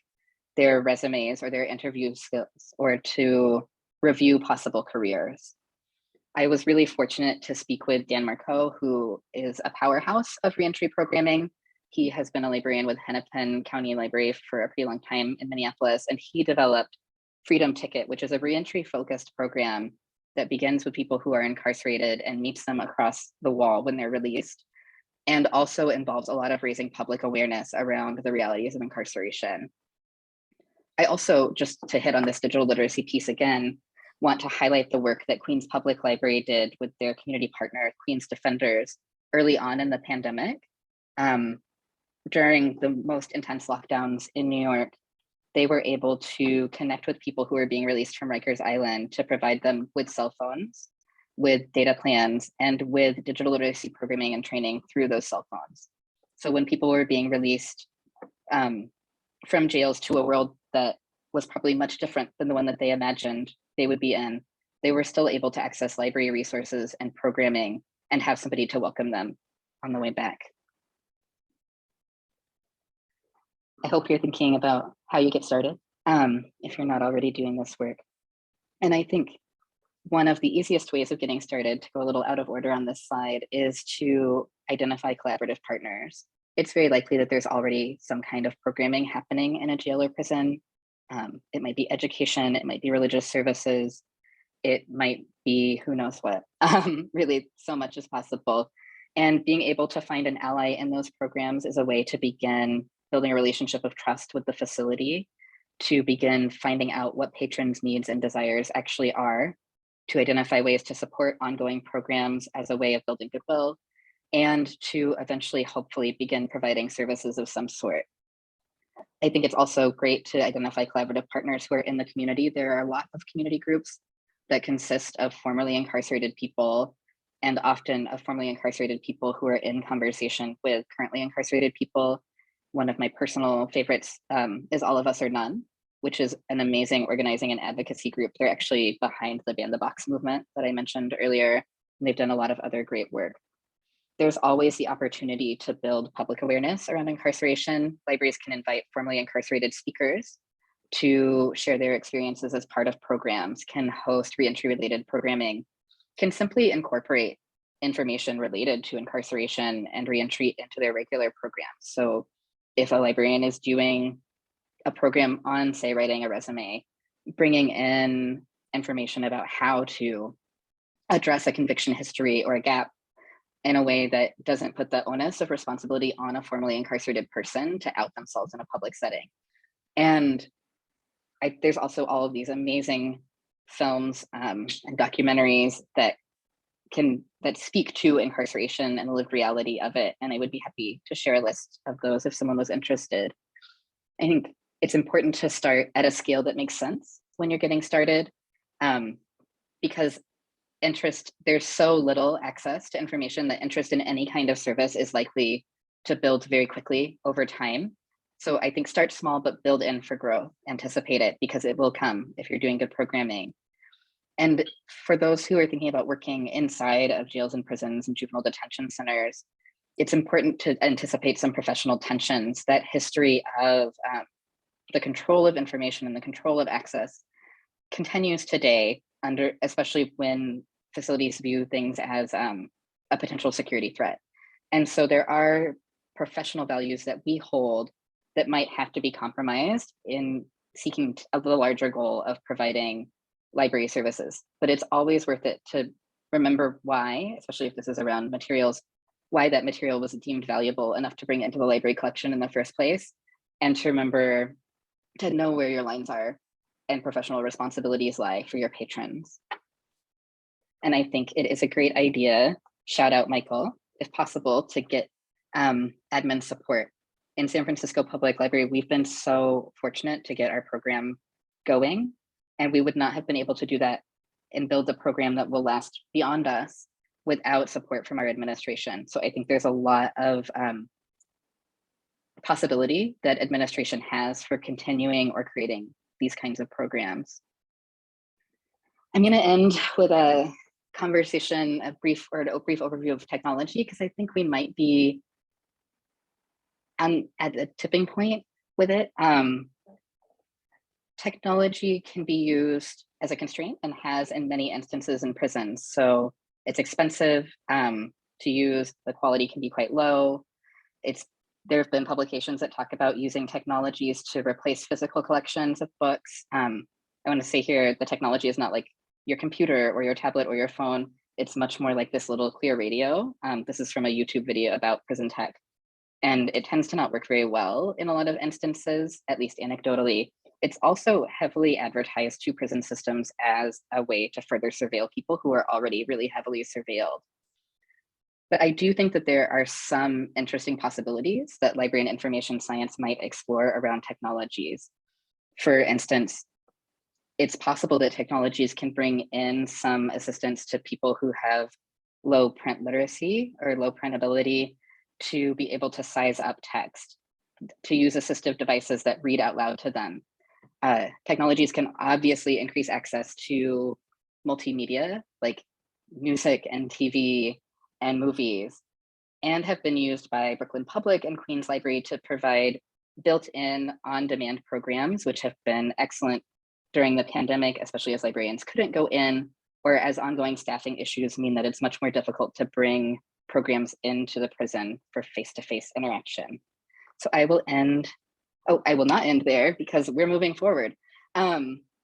their resumes or their interview skills, or to review possible careers. I was really fortunate to speak with Dan Marco, who is a powerhouse of reentry programming. He has been a librarian with Hennepin County Library for a pretty long time in Minneapolis, and he developed Freedom Ticket, which is a reentry focused program that begins with people who are incarcerated and meets them across the wall when they're released, and also involves a lot of raising public awareness around the realities of incarceration. I also, just to hit on this digital literacy piece again, want to highlight the work that Queens Public Library did with their community partner, Queens Defenders, early on in the pandemic. During the most intense lockdowns in New York, they were able to connect with people who were being released from Rikers Island to provide them with cell phones, with data plans, and with digital literacy programming and training through those cell phones. So when people were being released from jails to a world that was probably much different than the one that they imagined they would be in, they were still able to access library resources and programming and have somebody to welcome them on the way back. I hope you're thinking about how you get started, if you're not already doing this work. And I think one of the easiest ways of getting started, to go a little out of order on this slide, is to identify collaborative partners. It's very likely that there's already some kind of programming happening in a jail or prison. It might be education, it might be religious services, it might be who knows what. Really, so much is possible. And being able to find an ally in those programs is a way to begin building a relationship of trust with the facility, to begin finding out what patrons' needs and desires actually are, to identify ways to support ongoing programs as a way of building goodwill, and to eventually, hopefully, begin providing services of some sort. I think it's also great to identify collaborative partners who are in the community. There are a lot of community groups that consist of formerly incarcerated people, and often of formerly incarcerated people who are in conversation with currently incarcerated people. One of my personal favorites is All of Us or None, which is an amazing organizing and advocacy group. They're actually behind the Ban the Box movement that I mentioned earlier, and they've done a lot of other great work. There's always the opportunity to build public awareness around incarceration. Libraries can invite formerly incarcerated speakers to share their experiences as part of programs, can host reentry related programming, can simply incorporate information related to incarceration and reentry into their regular programs. So if a librarian is doing a program on, say, writing a resume, bringing in information about how to address a conviction history or a gap in a way that doesn't put the onus of responsibility on a formerly incarcerated person to out themselves in a public setting. And there's also all of these amazing films and documentaries that speak to incarceration and the lived reality of it. And I would be happy to share a list of those if someone was interested. I think it's important to start at a scale that makes sense when you're getting started, because there's so little access to information that interest in any kind of service is likely to build very quickly over time. So I think start small, but build in for growth, anticipate it, because it will come if you're doing good programming. And for those who are thinking about working inside of jails and prisons and juvenile detention centers, it's important to anticipate some professional tensions. That history of the control of information and the control of access continues today, especially when facilities view things as a potential security threat. And so there are professional values that we hold that might have to be compromised in seeking the larger goal of providing library services. But it's always worth it to remember why, especially if this is around materials, why that material was deemed valuable enough to bring into the library collection in the first place, and to remember to know where your lines are and professional responsibilities lie for your patrons. And I think it is a great idea, shout out Michael, if possible, to get admin support. In San Francisco Public Library, we've been so fortunate to get our program going, and we would not have been able to do that and build a program that will last beyond us without support from our administration. So I think there's a lot of possibility that administration has for continuing or creating these kinds of programs. I'm going to end with a conversation, a brief overview of technology, because I think we might be at a tipping point with it. Technology can be used as a constraint and has in many instances in prisons. So it's expensive to use, the quality can be quite low. There have been publications that talk about using technologies to replace physical collections of books. I want to say here, the technology is not like your computer or your tablet or your phone. It's much more like this little clear radio. This is from a YouTube video about prison tech. And it tends to not work very well in a lot of instances, at least anecdotally. It's also heavily advertised to prison systems as a way to further surveil people who are already really heavily surveilled. But I do think that there are some interesting possibilities that library and information science might explore around technologies. For instance, it's possible that technologies can bring in some assistance to people who have low print literacy or low print ability to be able to size up text, to use assistive devices that read out loud to them. Technologies can obviously increase access to multimedia like music and TV and movies, and have been used by Brooklyn Public and Queens Library to provide built-in on-demand programs, which have been excellent during the pandemic, especially as librarians couldn't go in, or as ongoing staffing issues mean that it's much more difficult to bring programs into the prison for face-to-face interaction. So I will not end there because we're moving forward.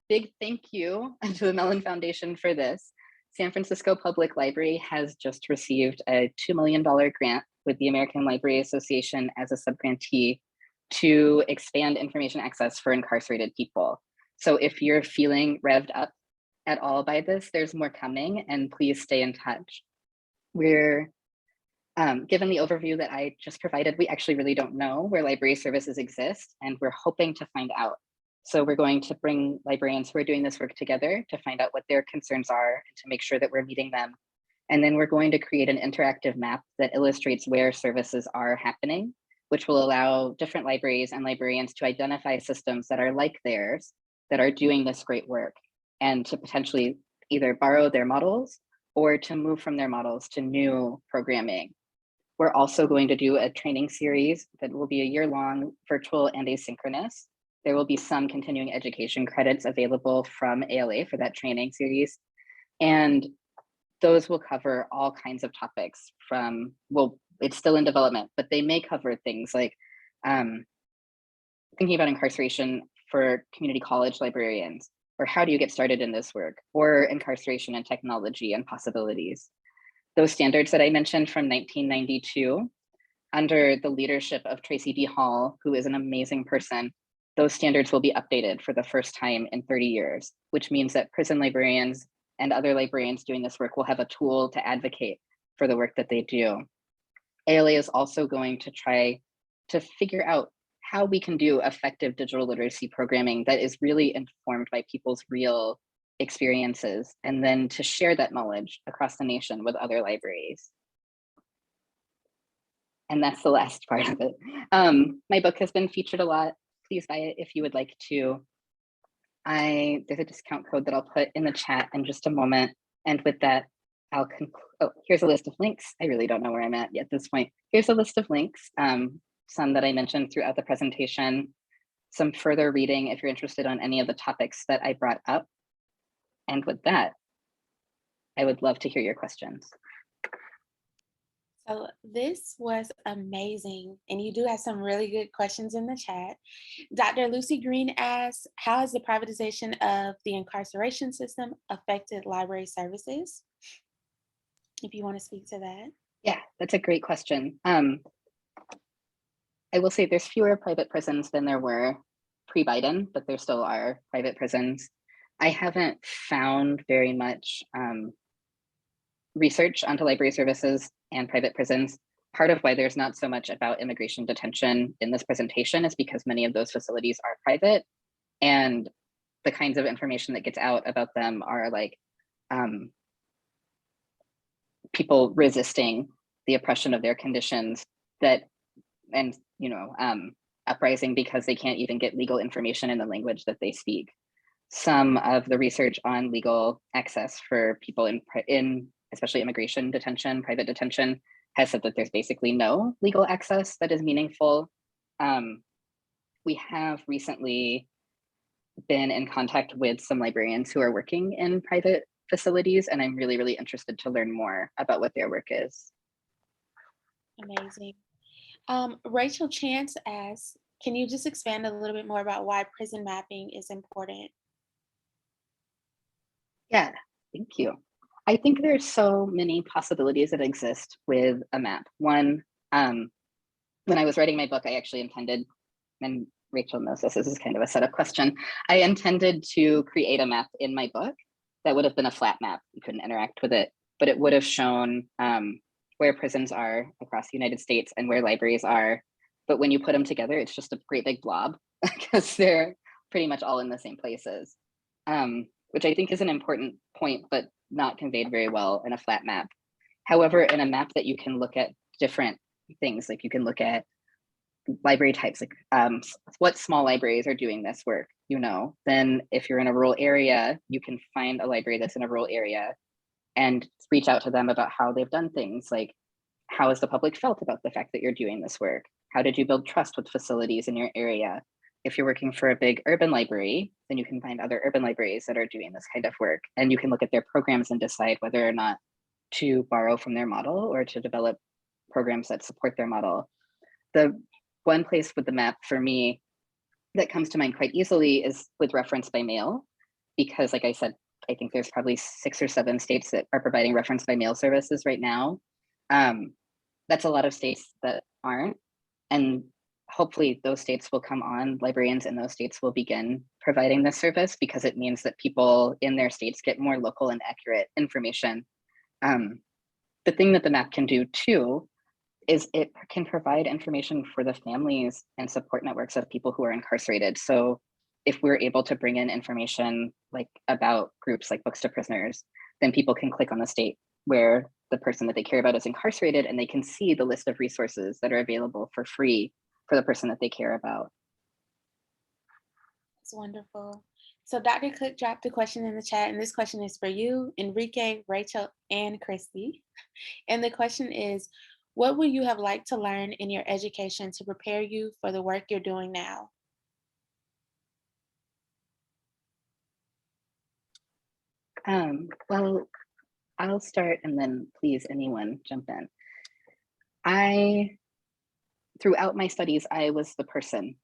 Big thank you to the Mellon Foundation for this. San Francisco Public Library has just received a $2 million grant with the American Library Association as a subgrantee to expand information access for incarcerated people. So if you're feeling revved up at all by this, there's more coming, and please stay in touch. We're, given the overview that I just provided, we actually really don't know where library services exist, and we're hoping to find out. So we're going to bring librarians who are doing this work together to find out what their concerns are and to make sure that we're meeting them. And then we're going to create an interactive map that illustrates where services are happening, which will allow different libraries and librarians to identify systems that are like theirs, that are doing this great work, and to potentially either borrow their models or to move from their models to new programming. We're also going to do a training series that will be a year-long, virtual and asynchronous. There will be some continuing education credits available from ALA for that training series. And those will cover all kinds of topics from, well, it's still in development, but they may cover things like thinking about incarceration for community college librarians, or how do you get started in this work, or incarceration and technology and possibilities. Those standards that I mentioned from 1992, under the leadership of Tracy D. Hall, who is an amazing person, those standards will be updated for the first time in 30 years, which means that prison librarians and other librarians doing this work will have a tool to advocate for the work that they do. ALA is also going to try to figure out how we can do effective digital literacy programming that is really informed by people's real experiences, and then to share that knowledge across the nation with other libraries. And that's the last part of it. My book has been featured a lot. Please buy it if you would like to. There's a discount code that I'll put in the chat in just a moment. And with that, I'll conclude. Oh, here's a list of links. I really don't know where I'm at this point. Here's a list of links, some that I mentioned throughout the presentation, some further reading if you're interested on any of the topics that I brought up. And with that, I would love to hear your questions. So this was amazing. And you do have some really good questions in the chat. Dr. Lucy Green asks, how has the privatization of the incarceration system affected library services? If you want to speak to that. Yeah, that's a great question. I will say there's fewer private prisons than there were pre-Biden, but there still are private prisons. I haven't found very much research onto library services and private prisons. Part of why there's not so much about immigration detention in this presentation is because many of those facilities are private, and the kinds of information that gets out about them are like people resisting the oppression of their conditions and uprising because they can't even get legal information in the language that they speak. Some of the research on legal access for people in especially immigration detention, private detention, has said that there's basically no legal access that is meaningful. We have recently been in contact with some librarians who are working in private facilities, and I'm really, really interested to learn more about what their work is. Amazing. Rachel Chance asks, can you just expand a little bit more about why prison mapping is important? Yeah, thank you. I think there's so many possibilities that exist with a map. One, when I was writing my book, I actually intended, and Rachel knows this is kind of a setup question, I intended to create a map in my book that would have been a flat map. You couldn't interact with it, but it would have shown where prisons are across the United States and where libraries are. But when you put them together, it's just a great big blob because they're pretty much all in the same places, which I think is an important point, but not conveyed very well in a flat map. However, in a map that you can look at different things, like you can look at library types, like what small libraries are doing this work, then if you're in a rural area, you can find a library that's in a rural area and reach out to them about how they've done things, like how has the public felt about the fact that you're doing this work? How did you build trust with facilities in your area? If you're working for a big urban library, then you can find other urban libraries that are doing this kind of work, and you can look at their programs and decide whether or not to borrow from their model or to develop programs that support their model. The one place with the map for me that comes to mind quite easily is with reference by mail, because like I said, I think there's probably 6 or 7 states that are providing reference by mail services right now. That's a lot of states that aren't, and hopefully those states will come on. Librarians in those states will begin providing this service because it means that people in their states get more local and accurate information. The thing that the map can do too is it can provide information for the families and support networks of people who are incarcerated. So if we're able to bring in information like about groups like Books to Prisoners, then people can click on the state where the person that they care about is incarcerated, and they can see the list of resources that are available for free for the person that they care about. That's wonderful. So Dr. Cook dropped a question in the chat, and this question is for you, Enrique, Rachel, and Christy. And the question is, what would you have liked to learn in your education to prepare you for the work you're doing now? Well, I'll start and then please anyone jump in. Throughout my studies, I was the person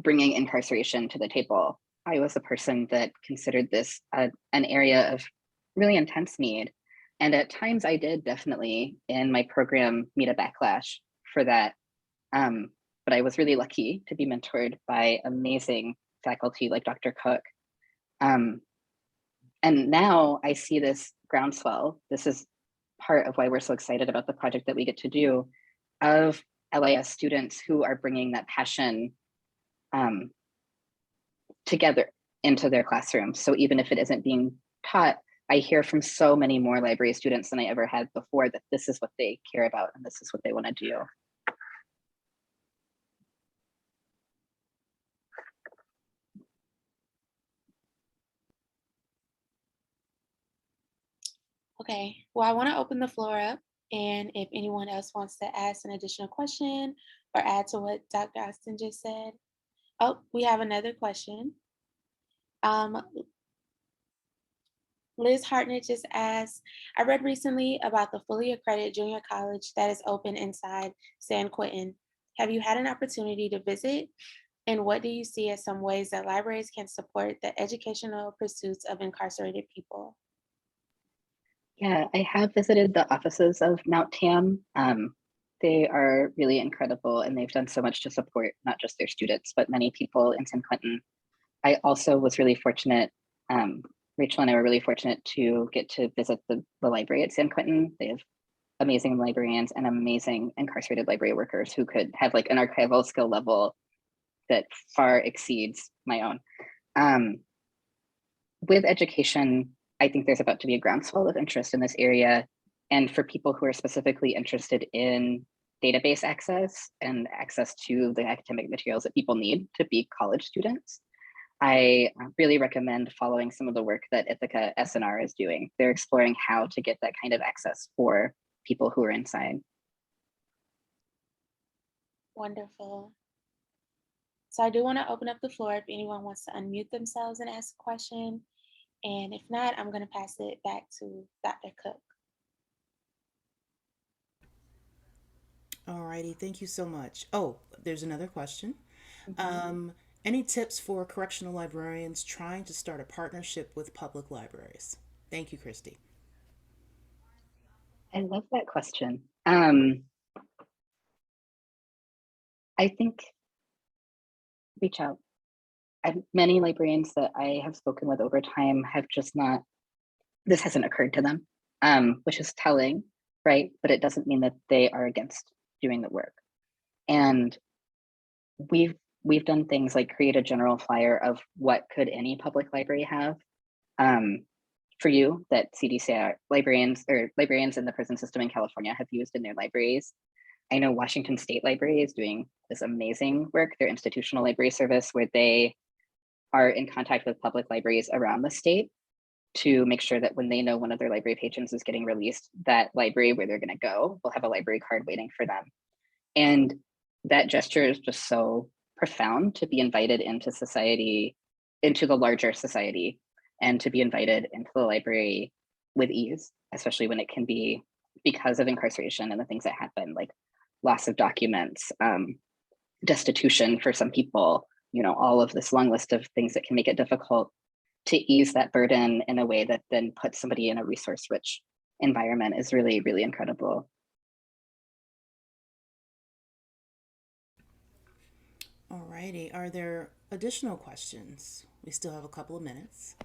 bringing incarceration to the table. I was the person that considered this an area of really intense need. And at times I did definitely in my program meet a backlash for that. But I was really lucky to be mentored by amazing faculty like Dr. Cook. And now I see this groundswell. This is part of why we're so excited about the project that we get to do, of LIS students who are bringing that passion together into their classrooms. So even if it isn't being taught, I hear from so many more library students than I ever had before that this is what they care about and this is what they want to do. Okay, well, I want to open the floor up, and if anyone else wants to ask an additional question or add to what Dr. Austin just said. Oh, we have another question. Liz Hartnett just asked, I read recently about the fully accredited junior college that is open inside San Quentin. Have you had an opportunity to visit? And what do you see as some ways that libraries can support the educational pursuits of incarcerated people? Yeah, I have visited the offices of Mount Tam. They are really incredible, and they've done so much to support not just their students, but many people in San Quentin. I also was really fortunate, Rachel and I were really fortunate to get to visit the library at San Quentin. They have amazing librarians and amazing incarcerated library workers who could have like an archival skill level that far exceeds my own. With education, I think there's about to be a groundswell of interest in this area. And for people who are specifically interested in database access and access to the academic materials that people need to be college students, I really recommend following some of the work that Ithaca SNR is doing. They're exploring how to get that kind of access for people who are inside. Wonderful. So I do want to open up the floor if anyone wants to unmute themselves and ask a question. And if not, I'm going to pass it back to Dr. Cook. All righty, thank you so much. Oh, there's another question. Any tips for correctional librarians trying to start a partnership with public libraries? Thank you, Christy. I love that question. I think reach out. Many librarians that I have spoken with over time have just not, this hasn't occurred to them, which is telling, right? But it doesn't mean that they are against doing the work. And we've done things like create a general flyer of what could any public library have for you that CDCR librarians or librarians in the prison system in California have used in their libraries. I know Washington State Library is doing this amazing work, their institutional library service, where they are in contact with public libraries around the state to make sure that when they know one of their library patrons is getting released, that library where they're going to go will have a library card waiting for them. And that gesture is just so profound, to be invited into society, into the larger society, and to be invited into the library with ease, especially when it can be because of incarceration and the things that happen, like loss of documents, destitution for some people, all of this long list of things that can make it difficult, to ease that burden in a way that then puts somebody in a resource-rich environment is really, really incredible. All righty, are there additional questions? We still have a couple of minutes.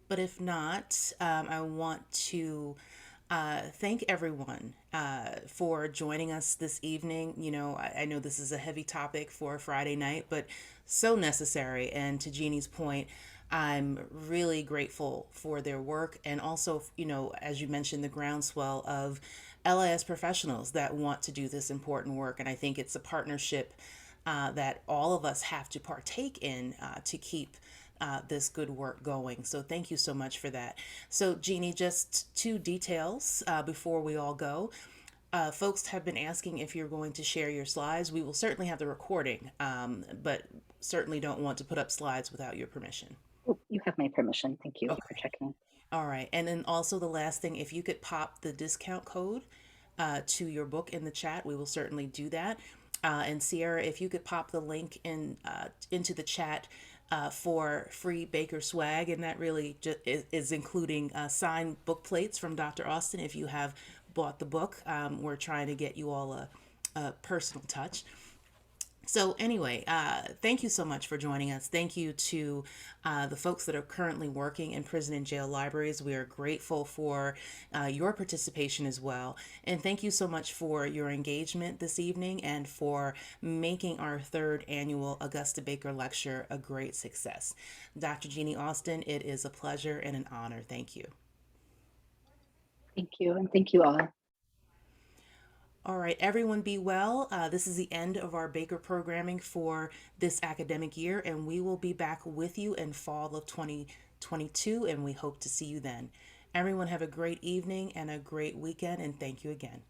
But if not, I want to thank everyone for joining us this evening. I know this is a heavy topic for a Friday night, but so necessary. And to Jeannie's point, I'm really grateful for their work. And also, as you mentioned, the groundswell of LIS professionals that want to do this important work. And I think it's a partnership that all of us have to partake in to keep this good work going. So thank you so much for that. So Jeannie, just two details before we all go. Folks have been asking if you're going to share your slides. We will certainly have the recording, but certainly don't want to put up slides without your permission. Oh, you have my permission. Thank you for checking. All right. And then also the last thing, if you could pop the discount code to your book in the chat, we will certainly do that. And Sierra, if you could pop the link into the chat for free Baker swag, and that really is including signed book plates from Dr. Austin. If you have bought the book, we're trying to get you all a personal touch. So anyway, thank you so much for joining us. Thank you to the folks that are currently working in prison and jail libraries. We are grateful for your participation as well. And thank you so much for your engagement this evening and for making our third annual Augusta Baker Lecture a great success. Dr. Jeanie Austin, it is a pleasure and an honor. Thank you. Thank you, and thank you all. All right, everyone be well. This is the end of our Baker programming for this academic year, and we will be back with you in fall of 2022, and we hope to see you then. Everyone have a great evening and a great weekend, and thank you again.